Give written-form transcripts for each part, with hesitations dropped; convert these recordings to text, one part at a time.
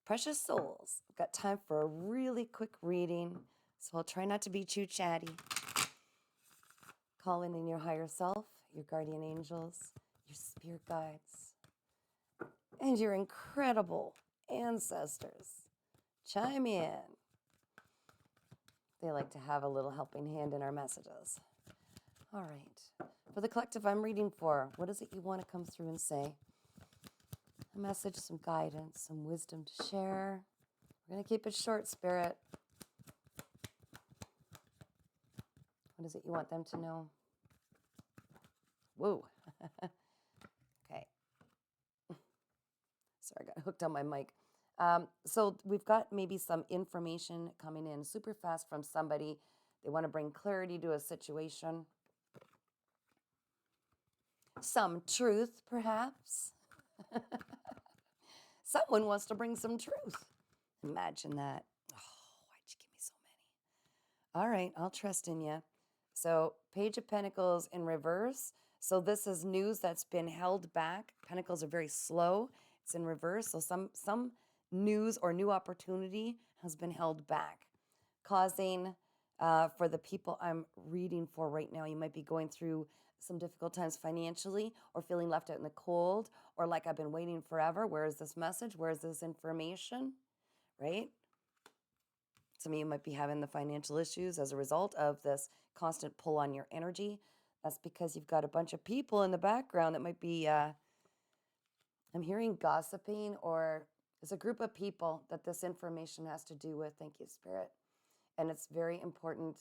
Precious souls, I've got time for a really quick reading, so I'll try not to be too chatty. Call in your higher self, your guardian angels, your spirit guides, and your incredible ancestors. Chime in. They like to have a little helping hand in our messages. All right. For the collective I'm reading for, what is it you want to come through and say? A message, some guidance, some wisdom to share. We're going to keep it short, Spirit. What is it you want them to know? Whoa. Okay. Sorry, I got hooked on my mic. So we've got maybe some information coming in super fast from somebody. They want to bring clarity to a situation. Some truth, perhaps. Someone wants to bring some truth. Imagine that. Oh, why'd you give me so many? All right, I'll trust in you. So Page of Pentacles in reverse. So this is news that's been held back. Pentacles are very slow. It's in reverse. So some news or new opportunity has been held back, causing for the people I'm reading for right now, you might be going through some difficult times financially or feeling left out in the cold or like I've been waiting forever. Where is this message? Where is this information? Right? Some of you might be having the financial issues as a result of this constant pull on your energy. That's because you've got a bunch of people in the background that might be, I'm hearing gossiping, or there's a group of people that this information has to do with. Thank you, Spirit. And it's very important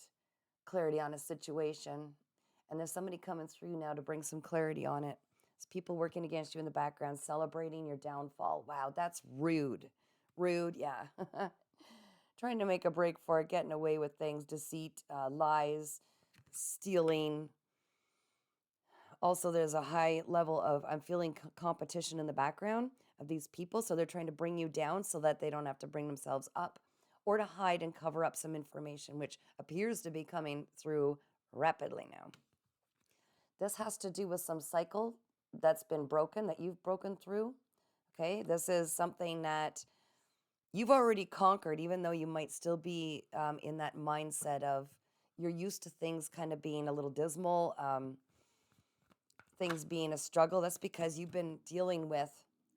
clarity on a situation. And there's somebody coming through now to bring some clarity on it. It's people working against you in the background, celebrating your downfall. Wow, that's rude. Rude, yeah. Trying to make a break for it, getting away with things, deceit, lies, stealing. Also, there's a high level of, I'm feeling competition in the background of these people. So they're trying to bring you down so that they don't have to bring themselves up, or to hide and cover up some information, which appears to be coming through rapidly now. This has to do with some cycle that's been broken, that you've broken through. Okay, this is something that you've already conquered, even though you might still be in that mindset of you're used to things kind of being a little dismal, things being a struggle. That's because you've been dealing with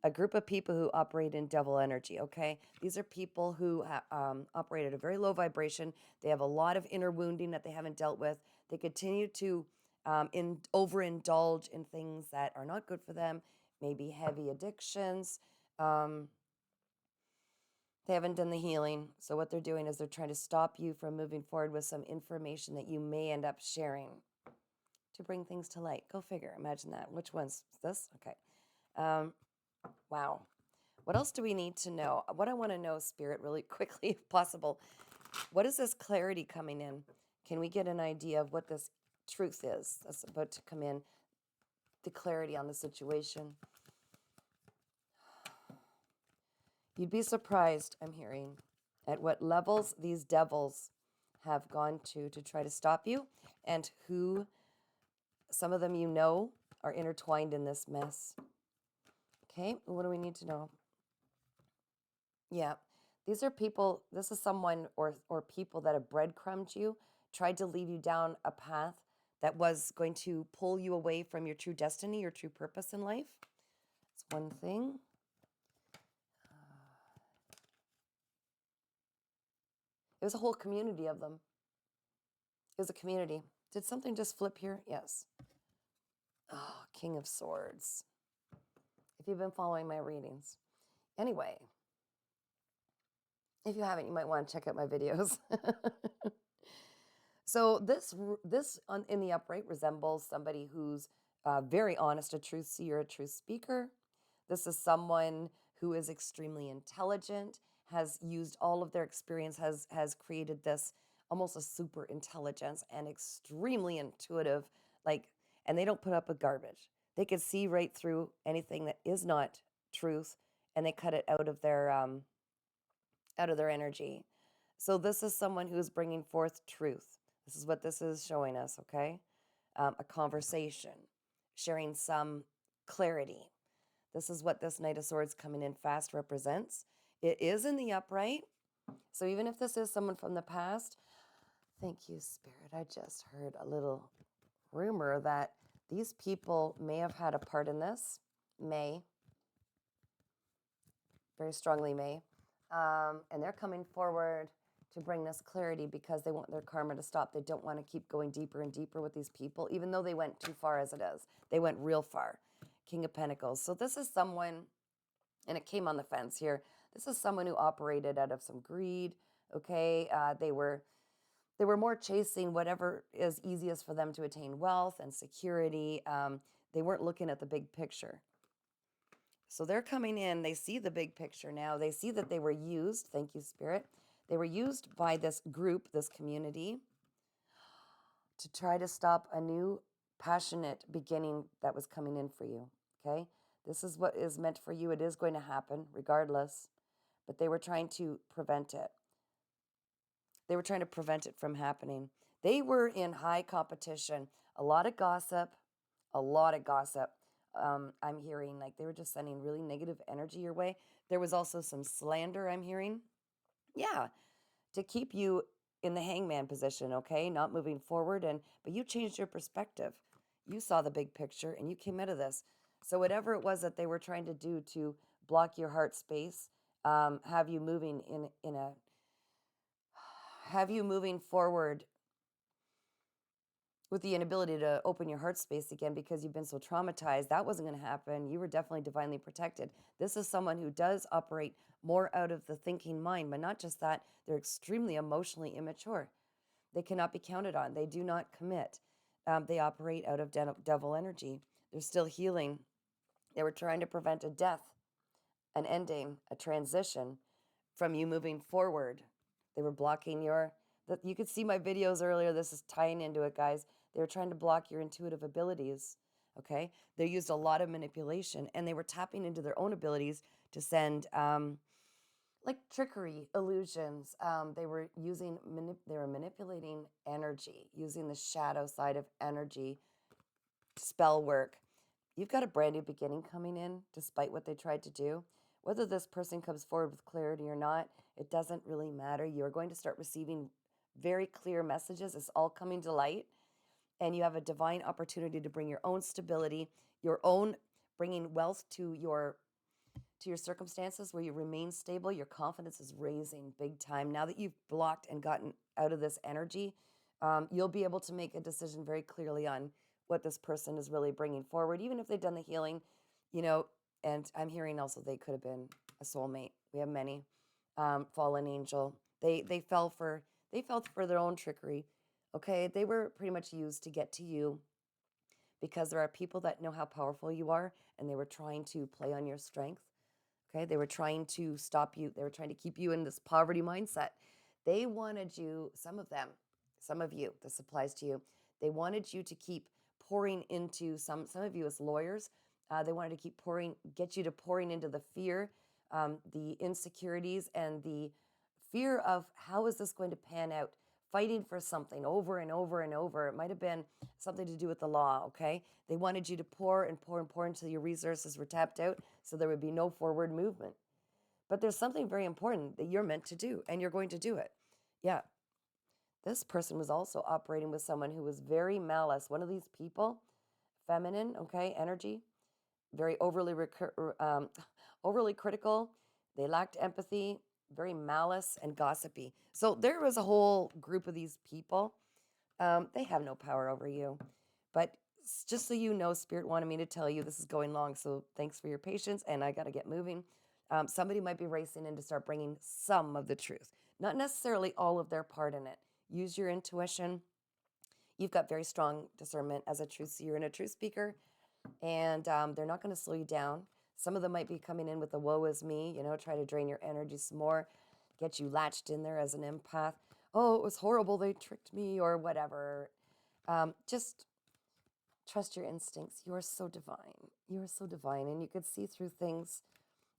a group of people who operate in devil energy, okay? These are people who operate at a very low vibration. They have a lot of inner wounding that they haven't dealt with. They continue to overindulge in things that are not good for them, maybe heavy addictions. They haven't done the healing. So what they're doing is they're trying to stop you from moving forward with some information that you may end up sharing to bring things to light. Go figure. Imagine that. Which one's this? Okay. Wow. What else do we need to know? What I want to know, Spirit, really quickly, if possible, what is this clarity coming in? Can we get an idea of what this truth is that's about to come in? The clarity on the situation. You'd be surprised, I'm hearing, at what levels these devils have gone to try to stop you, and who, some of them you know, are intertwined in this mess. Okay, what do we need to know? Yeah, these are people, this is someone or people that have breadcrumbed you, tried to lead you down a path that was going to pull you away from your true destiny, your true purpose in life. That's one thing. It was a whole community of them. It was a community. Did something just flip here? Yes. Oh, King of Swords. If you've been following my readings. Anyway, if you haven't, you might want to check out my videos. So this in the upright resembles somebody who's very honest, a truth seer, a truth speaker. This is someone who is extremely intelligent, has used all of their experience, has created this almost a super intelligence and extremely intuitive, and they don't put up with garbage. They can see right through anything that is not truth, and they cut it out of their energy. So this is someone who is bringing forth truth. This is what this is showing us, okay? A conversation, sharing some clarity. This is what this Knight of Swords coming in fast represents. It is in the upright. So even if this is someone from the past, thank you, Spirit. I just heard a little rumor that these people may have had a part in this. Very strongly may. And they're coming forward to bring this clarity because they want their karma to stop. They don't want to keep going deeper and deeper with these people, even though they went too far as it is. They went real far. King of Pentacles. So this is someone, and it came on the fence here. This is someone who operated out of some greed. Okay, they were more chasing whatever is easiest for them to attain wealth and security. They weren't looking at the big picture. So they're coming in, they see the big picture now. They see that they were used, thank you, Spirit. They were used by this group, this community, to try to stop a new passionate beginning that was coming in for you, okay? This is what is meant for you. It is going to happen regardless, but they were trying to prevent it. They were trying to prevent it from happening. They were in high competition, a lot of gossip, a lot of gossip. I'm hearing like they were just sending really negative energy your way. There was also some slander I'm hearing. Yeah, to keep you in the hangman position, okay? Not moving forward, but you changed your perspective. You saw the big picture and you came out of this. So whatever it was that they were trying to do to block your heart space, have you moving have you moving forward with the inability to open your heart space again because you've been so traumatized. That wasn't going to happen. You were definitely divinely protected. This is someone who does operate more out of the thinking mind, but not just that, they're extremely emotionally immature. They cannot be counted on. They do not commit. They operate out of devil energy. They're still healing. They were trying to prevent a death, an ending, a transition from you moving forward. They were blocking you could see my videos earlier. This is tying into it, guys. They were trying to block your intuitive abilities, okay? They used a lot of manipulation, and they were tapping into their own abilities to send like trickery, illusions. They were manipulating energy, using the shadow side of energy, spell work. You've got a brand new beginning coming in, despite what they tried to do. Whether this person comes forward with clarity or not, it doesn't really matter. You're going to start receiving very clear messages. It's all coming to light. And you have a divine opportunity to bring your own stability, your own bringing wealth to your circumstances where you remain stable. Your confidence is raising big time. Now that you've blocked and gotten out of this energy, you'll be able to make a decision very clearly on what this person is really bringing forward, even if they've done the healing, and I'm hearing also they could have been a soulmate. We have many fallen angel. They fell for their own trickery. Okay, they were pretty much used to get to you because there are people that know how powerful you are, and they were trying to play on your strength. Okay, they were trying to stop you. They were trying to keep you in this poverty mindset. They wanted you, some of you, this applies to you. They wanted you to keep pouring into some of you as lawyers. They wanted to keep get you to pouring into the fear, the insecurities, and the fear of how is this going to pan out, fighting for something over and over and over. It might have been something to do with the law, okay? They wanted you to pour and pour and pour until your resources were tapped out so there would be no forward movement. But there's something very important that you're meant to do, and you're going to do it. Yeah. This person was also operating with someone who was very malice. One of these people, feminine, okay, energy, very overly critical. They lacked empathy, very malice and gossipy. So there was a whole group of these people. They have no power over you. But just so you know, Spirit wanted me to tell you this is going long. So thanks for your patience. And I got to get moving. Somebody might be racing in to start bringing some of the truth, not necessarily all of their part in it. Use your intuition. You've got very strong discernment as a truth seer and a truth speaker. And they're not going to slow you down. Some of them might be coming in with the woe is me, try to drain your energy some more, get you latched in there as an empath. Oh, it was horrible. They tricked me or whatever. Just trust your instincts. You are so divine. You are so divine. And you could see through things.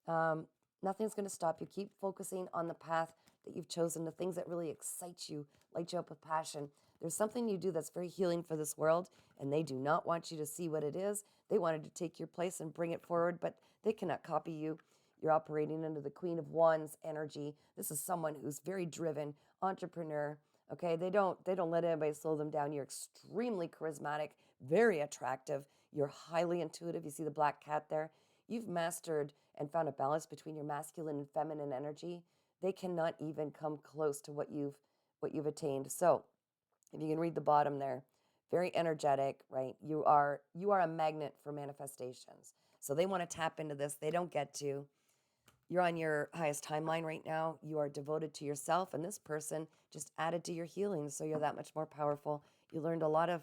Nothing's going to stop you. Keep focusing on the path that you've chosen, the things that really excite you, light you up with passion. There's something you do that's very healing for this world, and they do not want you to see what it is. They wanted to take your place and bring it forward, but they cannot copy you. You're operating under the Queen of Wands energy. This is someone who's very driven, entrepreneur. Okay, they don't let anybody slow them down. You're extremely charismatic, very attractive. You're highly intuitive. You see the black cat there? You've mastered and found a balance between your masculine and feminine energy. They cannot even come close to what you've attained. So, if you can read the bottom there, very energetic, right? You are a magnet for manifestations. So they want to tap into this. They don't get to. You're on your highest timeline right now. You are devoted to yourself, and this person just added to your healing. So you're that much more powerful. You learned a lot of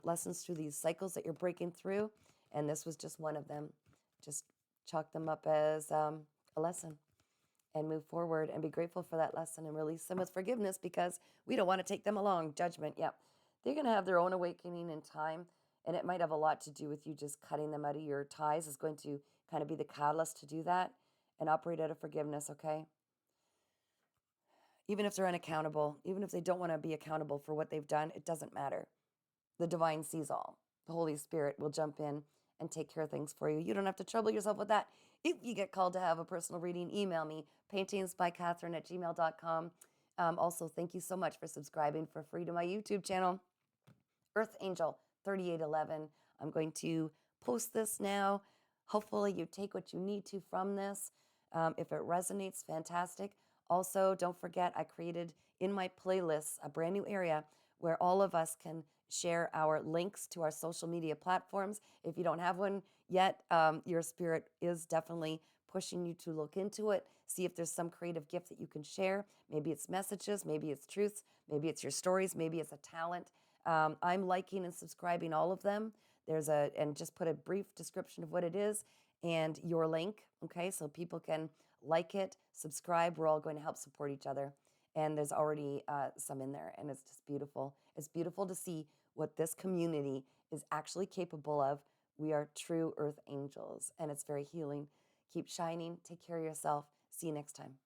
lessons through these cycles that you're breaking through, and this was just one of them. Just chalk them up as a lesson and move forward and be grateful for that lesson and release them with forgiveness because we don't want to take them along. Judgment, yeah. They're going to have their own awakening in time, and it might have a lot to do with you just cutting them out of your ties is going to kind of be the catalyst to do that and operate out of forgiveness, okay? Even if they're unaccountable, even if they don't want to be accountable for what they've done, it doesn't matter. The divine sees all. The Holy Spirit will jump in and take care of things for you. You don't have to trouble yourself with that. If you get called to have a personal reading, email me, paintingsbycatherine@gmail.com. Also, thank you so much for subscribing for free to my YouTube channel, Earth Angel 3811. I'm going to post this now. Hopefully you take what you need to from this. If it resonates, fantastic. Also, don't forget, I created in my playlists a brand new area where all of us can share our links to our social media platforms. If you don't have one yet, your spirit is definitely pushing you to look into it, see if there's some creative gift that you can share. Maybe it's messages, maybe it's truths, maybe it's your stories, maybe it's a talent. I'm liking and subscribing all of them. And just put a brief description of what it is and your link, okay? So people can like it, subscribe. We're all going to help support each other. And there's already some in there, and it's just beautiful. It's beautiful to see what this community is actually capable of. We are true earth angels, and it's very healing. Keep shining. Take care of yourself. See you next time.